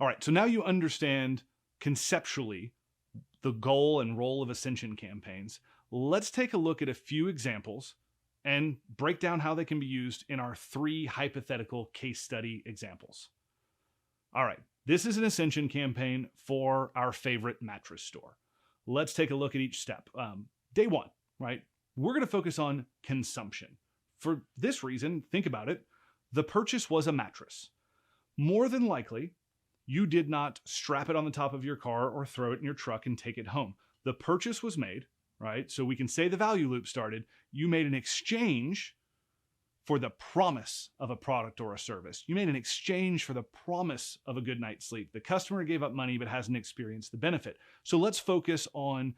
All right, so now you understand conceptually the goal and role of Ascension campaigns. Let's take a look at a few examples and break down how they can be used in our 3 hypothetical case study examples. All right, this is an Ascension campaign for our favorite mattress store. Let's take a look at each step. Day 1, right? We're going to focus on consumption. For this reason, think about it. The purchase was a mattress. More than likely, you did not strap it on the top of your car or throw it in your truck and take it home. The purchase was made, right? So we can say the value loop started. You made an exchange for the promise of a product or a service. You made an exchange for the promise of a good night's sleep. The customer gave up money but hasn't experienced the benefit. So let's focus on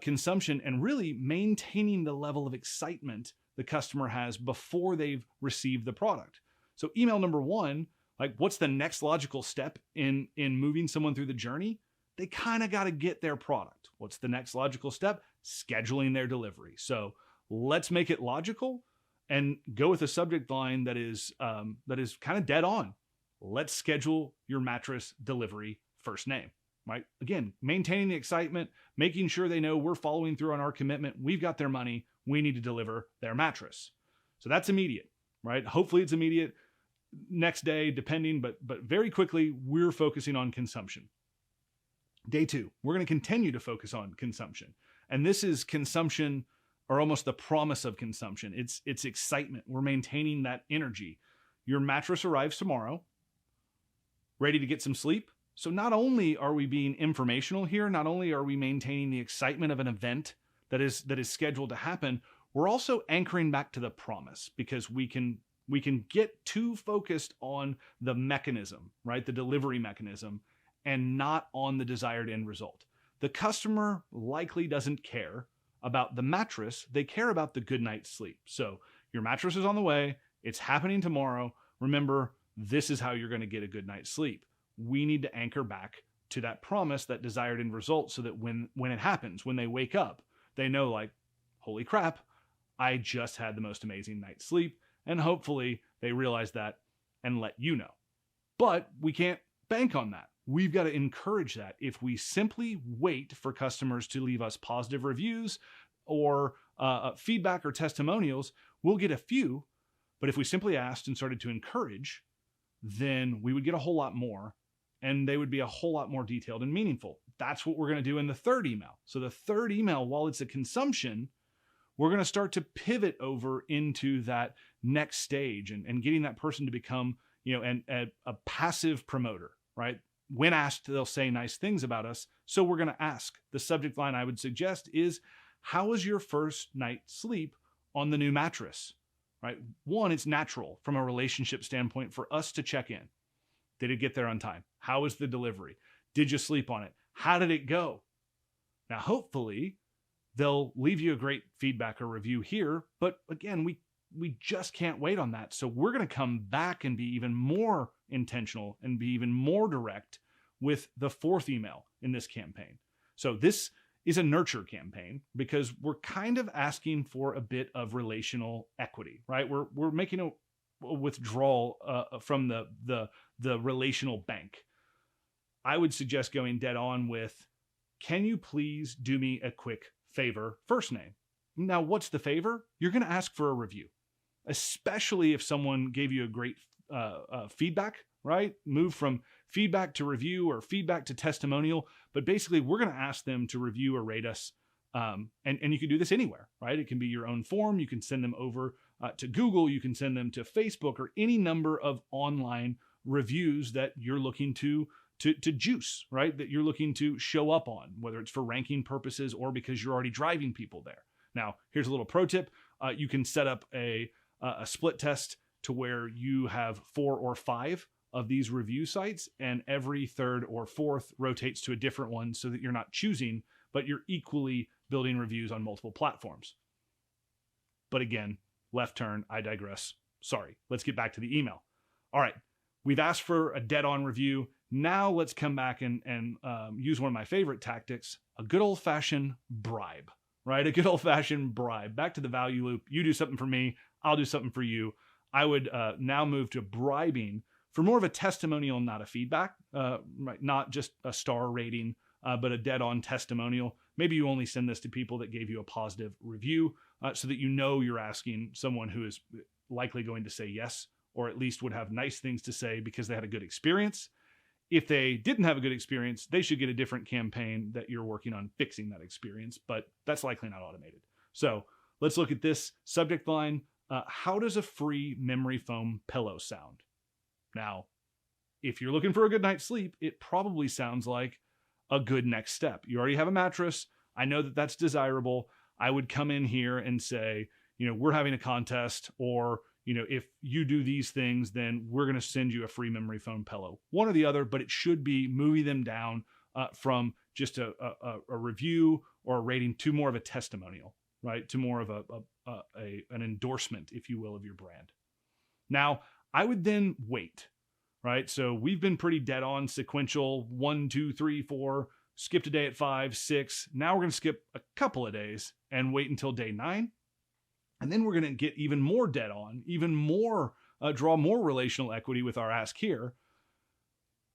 consumption and really maintaining the level of excitement the customer has before they've received the product. So email number 1, like, what's the next logical step in moving someone through the journey? They kind of got to get their product. What's the next logical step? Scheduling their delivery. So let's make it logical and go with a subject line that is kind of dead on. Let's schedule your mattress delivery first name, right? Again, maintaining the excitement, making sure they know we're following through on our commitment. We've got their money. We need to deliver their mattress. So that's immediate, right? Hopefully it's immediate. Next day, depending, but very quickly, we're focusing on consumption. Day 2, we're going to continue to focus on consumption. And this is consumption, or almost the promise of consumption. It's excitement. We're maintaining that energy. Your mattress arrives tomorrow, ready to get some sleep. So not only are we being informational here, not only are we maintaining the excitement of an event that is scheduled to happen, we're also anchoring back to the promise, because we can get too focused on the mechanism, right? The delivery mechanism, and not on the desired end result. The customer likely doesn't care about the mattress. They care about the good night's sleep. So your mattress is on the way. It's happening tomorrow. Remember, this is how you're going to get a good night's sleep. We need to anchor back to that promise, that desired end result, so that when it happens, when they wake up, they know, like, holy crap, I just had the most amazing night's sleep. And hopefully they realize that and let you know. But we can't bank on that. We've got to encourage that. If we simply wait for customers to leave us positive reviews or feedback or testimonials, we'll get a few. But if we simply asked and started to encourage, then we would get a whole lot more, and they would be a whole lot more detailed and meaningful. That's what we're going to do in the 3rd email. So the 3rd email, while it's a consumption, we're going to start to pivot over into that next stage and getting that person to become, a passive promoter, right? When asked, they'll say nice things about us. So we're going to ask. The subject line I would suggest is, how was your first night's sleep on the new mattress, right? 1, it's natural from a relationship standpoint for us to check in. Did it get there on time? How was the delivery? Did you sleep on it? How did it go? Now, hopefully, they'll leave you a great feedback or review here, but again, we just can't wait on that. So we're going to come back and be even more intentional and be even more direct with the 4th email in this campaign. So this is a nurture campaign because we're kind of asking for a bit of relational equity, right? We're making a withdrawal from the relational bank. I would suggest going dead on with, can you please do me a quick favor, first name? Now, what's the favor? You're going to ask for a review, especially if someone gave you a great feedback, right? Move from feedback to review or feedback to testimonial. But basically, we're going to ask them to review or rate us. And you can do this anywhere, right? It can be your own form. You can send them over to Google. You can send them to Facebook or any number of online reviews that you're looking to juice, right? That you're looking to show up on, whether it's for ranking purposes or because you're already driving people there. Now, here's a little pro tip. You can set up a split test to where you have 4 or 5 of these review sites, and every 3rd or 4th rotates to a different one so that you're not choosing, but you're equally building reviews on multiple platforms. But again, left turn, I digress. Sorry, let's get back to the email. All right, we've asked for a dead-on review. Now let's come back and use one of my favorite tactics, a good old-fashioned bribe, right? A good old-fashioned bribe. Back to the value loop. You do something for me, I'll do something for you. I would now move to bribing For more of a testimonial, not a feedback, right, not just a star rating, but a dead-on testimonial, maybe you only send this to people that gave you a positive review, so that you know you're asking someone who is likely going to say yes, or at least would have nice things to say because they had a good experience. If they didn't have a good experience, they should get a different campaign that you're working on fixing that experience, but that's likely not automated. So let's look at this subject line. How does a free memory foam pillow sound? Now, if you're looking for a good night's sleep, it probably sounds like a good next step. You already have a mattress. I know that that's desirable. I would come in here and say, we're having a contest, or if you do these things, then we're going to send you a free memory foam pillow. One or the other, but it should be moving them down from just a review or a rating to more of a testimonial, right? To more of an endorsement, if you will, of your brand. Now, I would then wait, right? So we've been pretty dead on sequential 1, 2, 3, 4, skipped a day at 5, 6. Now we're going to skip a couple of days and wait until day 9. And then we're going to get even more dead on, even more, draw more relational equity with our ask here.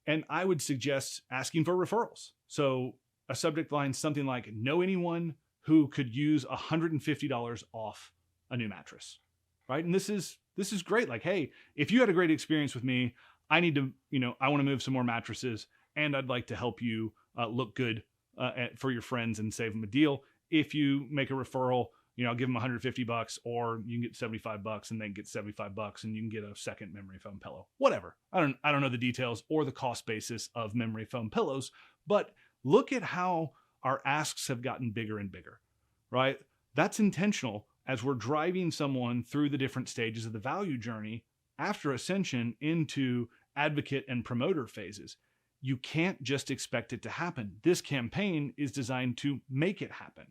And I would suggest asking for referrals. So a subject line, something like, know anyone who could use $150 off a new mattress, right? And this is great. Like, hey, if you had a great experience with me, I need to, I want to move some more mattresses, and I'd like to help you look good for your friends and save them a deal. If you make a referral, I'll give them $150, or you can get $75 and then get $75 and you can get a second memory foam pillow. Whatever. I don't know the details or the cost basis of memory foam pillows, but look at how our asks have gotten bigger and bigger, right? That's intentional as we're driving someone through the different stages of the value journey after ascension into advocate and promoter phases. You can't just expect it to happen. This campaign is designed to make it happen.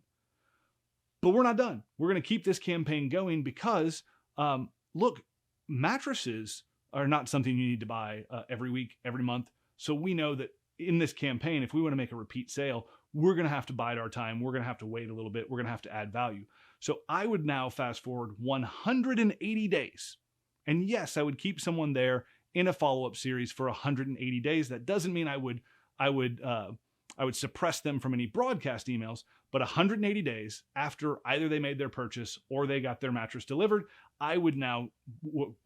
But we're not done. We're going to keep this campaign going because, look, mattresses are not something you need to buy every week, every month. So we know that in this campaign, if we want to make a repeat sale, we're going to have to bide our time. We're going to have to wait a little bit. We're going to have to add value. So I would now fast forward 180 days. And yes, I would keep someone there in a follow-up series for 180 days. That doesn't mean I would suppress them from any broadcast emails, but 180 days after either they made their purchase or they got their mattress delivered, I would now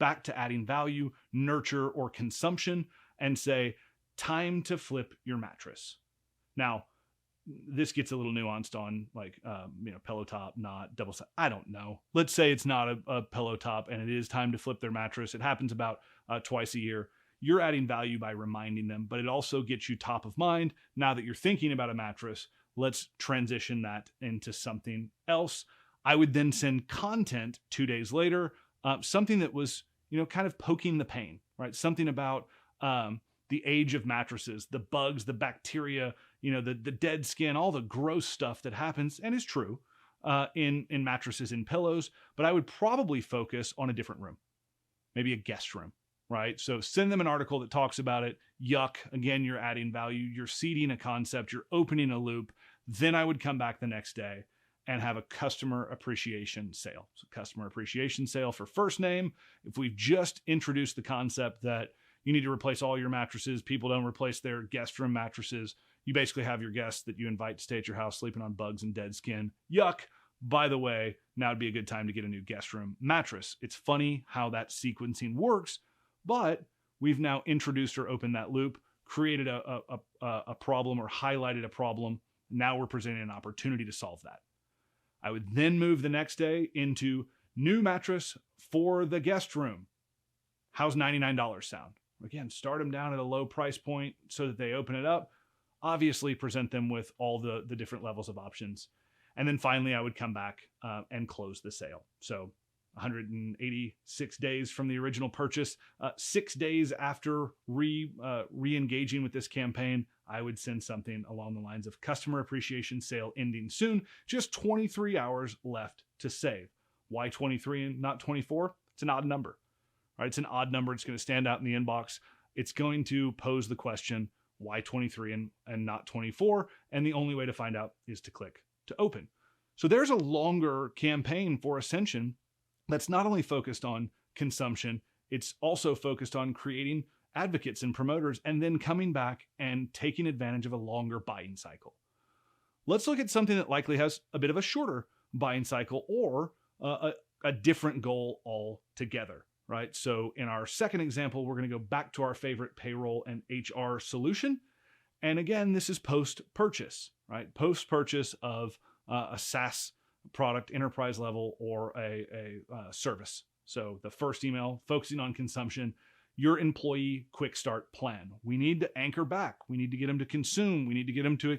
back to adding value, nurture, or consumption, and say, time to flip your mattress. Now, this gets a little nuanced on pillow top, not double side. I don't know. Let's say it's not a pillow top and it is time to flip their mattress. It happens about twice a year. You're adding value by reminding them, but it also gets you top of mind. Now that you're thinking about a mattress, let's transition that into something else. I would then send content 2 days later, something that was, kind of poking the pain, right? Something about the age of mattresses, the bugs, the bacteria, the dead skin, all the gross stuff that happens and is true in mattresses and pillows. But I would probably focus on a different room, maybe a guest room. Right? So send them an article that talks about it. Yuck. Again, you're adding value. You're seeding a concept. You're opening a loop. Then I would come back the next day and have a customer appreciation sale. So customer appreciation sale for first name. If we've just introduced the concept that you need to replace all your mattresses, people don't replace their guest room mattresses. You basically have your guests that you invite to stay at your house sleeping on bugs and dead skin. Yuck. By the way, now would be a good time to get a new guest room mattress. It's funny how that sequencing works. But we've now introduced or opened that loop, created a problem or highlighted a problem. Now we're presenting an opportunity to solve that. I would then move the next day into new mattress for the guest room. How's $99 sound? Again, start them down at a low price point so that they open it up. Obviously present them with all the different levels of options. And then finally, I would come back and close the sale. So 186 days from the original purchase, 6 days after re-engaging with this campaign, I would send something along the lines of customer appreciation sale ending soon, just 23 hours left to save. Why 23 and not 24? It's an odd number, right? It's an odd number. It's going to stand out in the inbox. It's going to pose the question, why 23 and not 24? And the only way to find out is to click to open. So there's a longer campaign for Ascension that's not only focused on consumption, it's also focused on creating advocates and promoters, and then coming back and taking advantage of a longer buying cycle. Let's look at something that likely has a bit of a shorter buying cycle or a different goal altogether, right? So in our second example, we're going to go back to our favorite payroll and HR solution. And again, this is post-purchase, right? Post-purchase of a SaaS product, enterprise level, or a service. So the first email, focusing on consumption, your employee quick start plan. We need to anchor back. We need to get them to consume. We need to get them to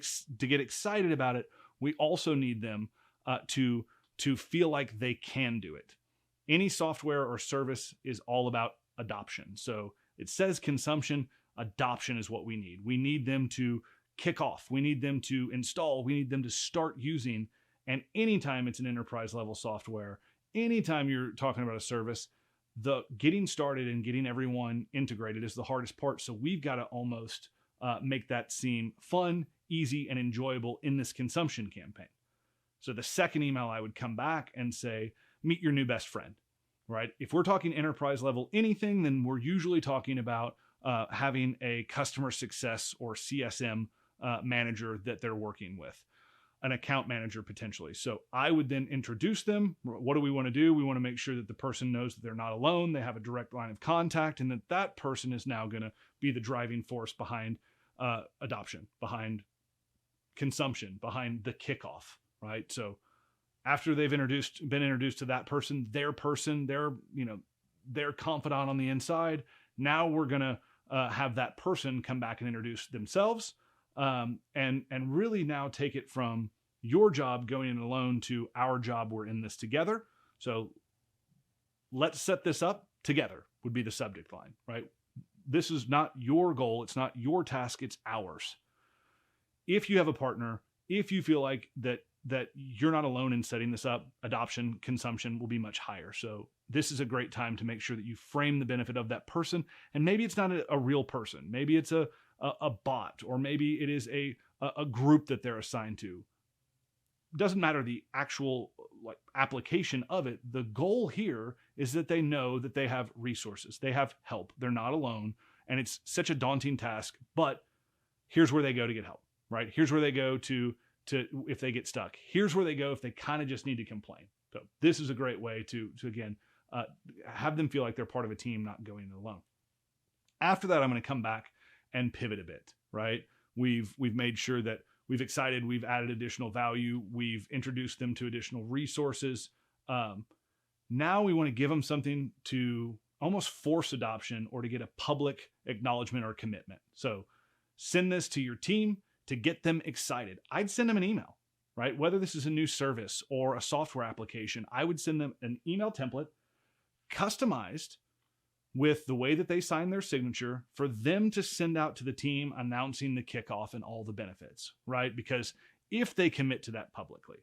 get excited about it. We also need them to feel like they can do it. Any software or service is all about adoption. So it says consumption, adoption is what we need. We need them to kick off. We need them to install. We need them to start using. And anytime it's an enterprise level software, anytime you're talking about a service, the getting started and getting everyone integrated is the hardest part. So we've got to almost make that seem fun, easy, and enjoyable in this consumption campaign. So the second email, I would come back and say, meet your new best friend, right? If we're talking enterprise level anything, then we're usually talking about having a customer success or CSM manager that they're working with, an account manager potentially. So I would then introduce them. What do we want to do? We want to make sure that the person knows that they're not alone. They have a direct line of contact, and that person is now going to be the driving force behind adoption, behind consumption, behind the kickoff, right? So after they've been introduced to that person, their confidant on the inside, now we're going to have that person come back and introduce themselves. And really now take it from your job going in alone to our job. We're in this together. So let's set this up together would be the subject line, right? This is not your goal. It's not your task. It's ours. If you have a partner, if you feel like that you're not alone in setting this up, adoption, consumption will be much higher. So this is a great time to make sure that you frame the benefit of that person. And maybe it's not a real person. Maybe it's a bot, or maybe it is a group that they're assigned to. Doesn't matter the actual application of it. The goal here is that they know that they have resources. They have help. They're not alone. And it's such a daunting task, but here's where they go to get help, right? Here's where they go to if they get stuck. Here's where they go if they kind of just need to complain. So this is a great way to again, have them feel like they're part of a team, not going alone. After that, I'm going to come back and pivot a bit, right? We've made sure that we've added additional value. We've introduced them to additional resources. Now we want to give them something to almost force adoption or to get a public acknowledgement or commitment. So send this to your team to get them excited. I'd send them an email, right? Whether this is a new service or a software application, I would send them an email template customized with the way that they sign their signature for them to send out to the team announcing the kickoff and all the benefits, right? Because if they commit to that publicly,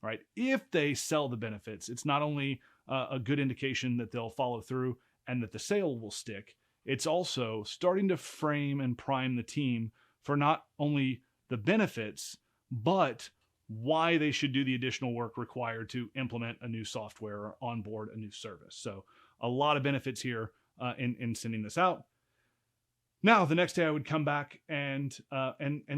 right? If they sell the benefits, it's not only a good indication that they'll follow through and that the sale will stick, it's also starting to frame and prime the team for not only the benefits, but why they should do the additional work required to implement a new software or onboard a new service. So a lot of benefits here in sending this out. Now, the next day I would come back and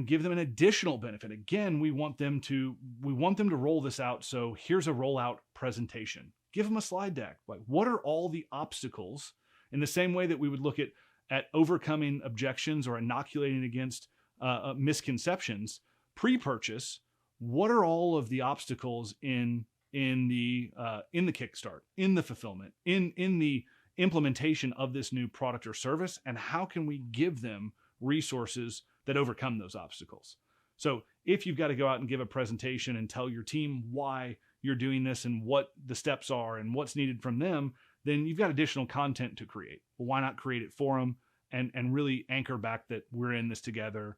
give them an additional benefit. Again, we want them to roll this out. So here's a rollout presentation. Give them a slide deck. Like, what are all the obstacles? In the same way that we would look at overcoming objections or inoculating against misconceptions pre-purchase, what are all of the obstacles in the kickstart, in the fulfillment, in the implementation of this new product or service, and how can we give them resources that overcome those obstacles? So if you've got to go out and give a presentation and tell your team why you're doing this and what the steps are and what's needed from them, then you've got additional content to create. Well, why not create it for them and really anchor back that we're in this together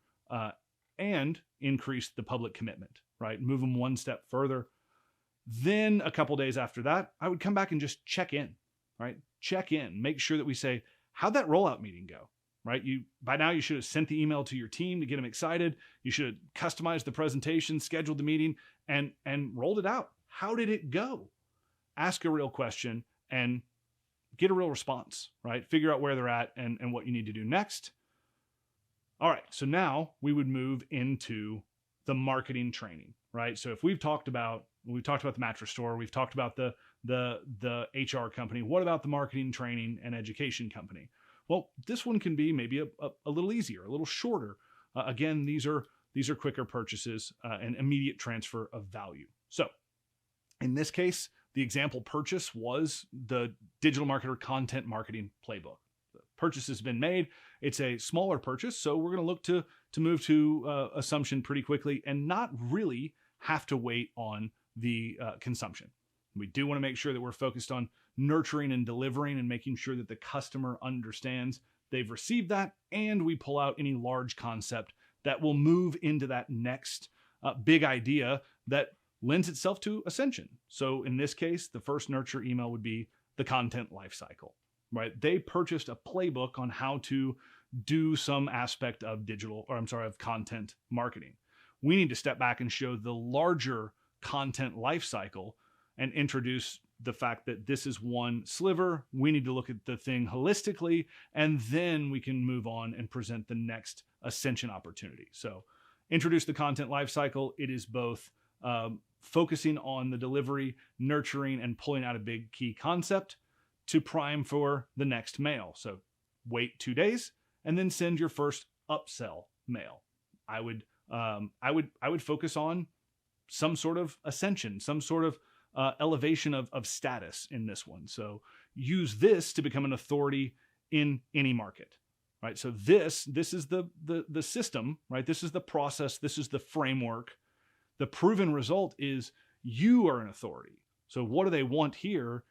and increase the public commitment, right? Move them one step further. Then a couple days after that, I would come back and just check in, right? Check in, make sure that we say, how'd that rollout meeting go, right? By now you should have sent the email to your team to get them excited. You should have customized the presentation, scheduled the meeting, and rolled it out. How did it go? Ask a real question and get a real response, right? Figure out where they're at and what you need to do next. All right, so now we would move into the marketing training, right? So if we've talked about the mattress store, we've talked about the HR company. What about the marketing, training, and education company? Well, this one can be maybe a little easier, a little shorter. Again, these are quicker purchases and immediate transfer of value. So in this case, the example purchase was the digital marketer content marketing playbook. The purchase has been made. It's a smaller purchase, so we're going to look to move to assumption pretty quickly and not really have to wait on the consumption. We do want to make sure that we're focused on nurturing and delivering and making sure that the customer understands they've received that, and we pull out any large concept that will move into that next big idea that lends itself to ascension. So in this case, the first nurture email would be the content lifecycle, right? They purchased a playbook on how to do some aspect of of content marketing. We need to step back and show the larger content lifecycle and introduce the fact that this is one sliver. We need to look at the thing holistically, and then we can move on and present the next ascension opportunity. So introduce the content lifecycle. It is both focusing on the delivery, nurturing, and pulling out a big key concept to prime for the next mail. So wait 2 days and then send your first upsell mail. I would focus on some sort of ascension, some sort of elevation of status in this one. So use this to become an authority in any market, right? So this is the system, right? This is the process. This is the framework. The proven result is you are an authority. So what do they want here?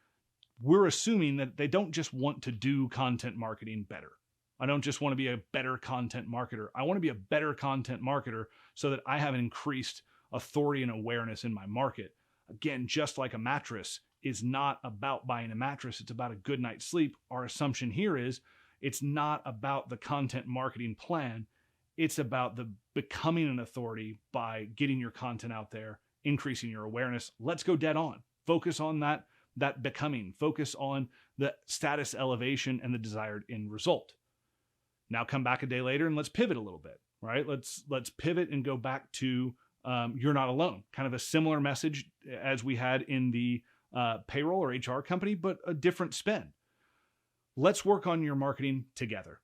We're assuming that they don't just want to do content marketing better. I don't just want to be a better content marketer. I want to be a better content marketer so that I have an increased authority and awareness in my market. Again, just like a mattress is not about buying a mattress, it's about a good night's sleep. Our assumption here is it's not about the content marketing plan. It's about the becoming an authority by getting your content out there, increasing your awareness. Let's go dead on. Focus on that becoming. Focus on the status elevation and the desired end result. Now come back a day later and let's pivot a little bit, right? Let's pivot and go back to you're not alone. Kind of a similar message as we had in the payroll or HR company, but a different spin. Let's work on your marketing together,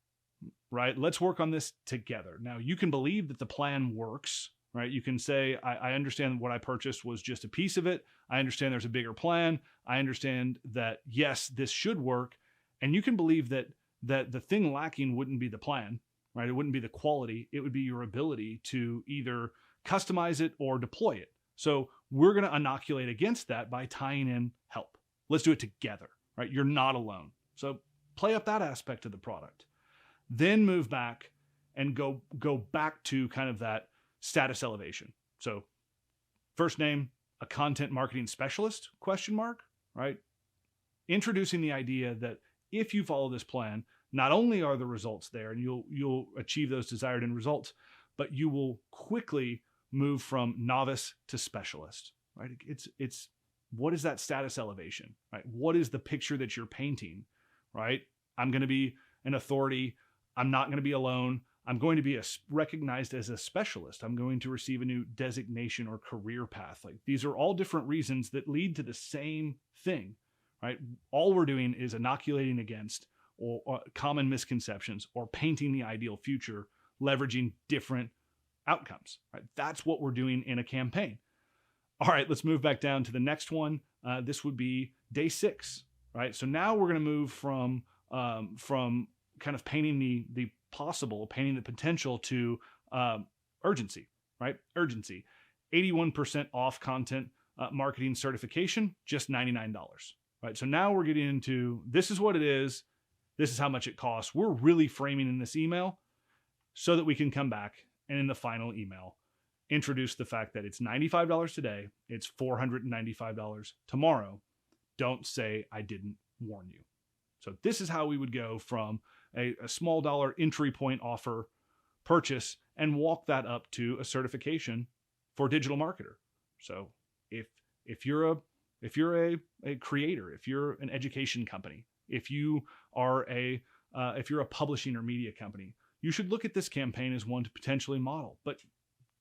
right? Let's work on this together. Now you can believe that the plan works, right? You can say, I understand what I purchased was just a piece of it. I understand there's a bigger plan. I understand that, yes, this should work. And you can believe that the thing lacking wouldn't be the plan, right? It wouldn't be the quality. It would be your ability to either customize it or deploy it. So we're going to inoculate against that by tying in help. Let's do it together, right? You're not alone. So play up that aspect of the product. Then move back and go back to kind of that status elevation. So first name, a content marketing specialist, ? Right? Introducing the idea that if you follow this plan, not only are the results there and you'll achieve those desired end results, but you will quickly move from novice to specialist, right? It's what is that status elevation, right? What is the picture that you're painting, right? I'm going to be an authority. I'm not going to be alone. I'm going to be recognized as a specialist. I'm going to receive a new designation or career path. Like these are all different reasons that lead to the same thing, right? All we're doing is inoculating against or common misconceptions or painting the ideal future, leveraging different outcomes, right? That's what we're doing in a campaign. All right, let's move back down to the next one. This would be day 6, right? So now we're going to move from kind of painting the possible, painting the potential to urgency, right? Urgency. 81% off content marketing certification, just $99, right? So now we're getting into, this is what it is. This is how much it costs. We're really framing in this email so that we can come back and in the final email, introduce the fact that it's $95 today. It's $495 tomorrow. Don't say I didn't warn you. So this is how we would go from a small dollar entry point offer purchase and walk that up to a certification for digital marketer. So if you're a creator, if you're an education company, If you are if you're a publishing or media company, you should look at this campaign as one to potentially model. But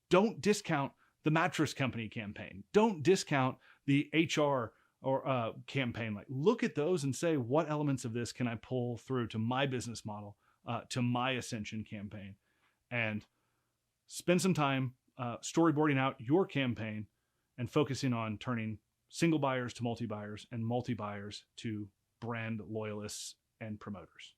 don't discount the mattress company campaign. Don't discount the HR or campaign. Like, look at those and say, what elements of this can I pull through to my business model, to my Ascension campaign, and spend some time storyboarding out your campaign and focusing on turning single buyers to multi-buyers and multi-buyers to brand loyalists and promoters.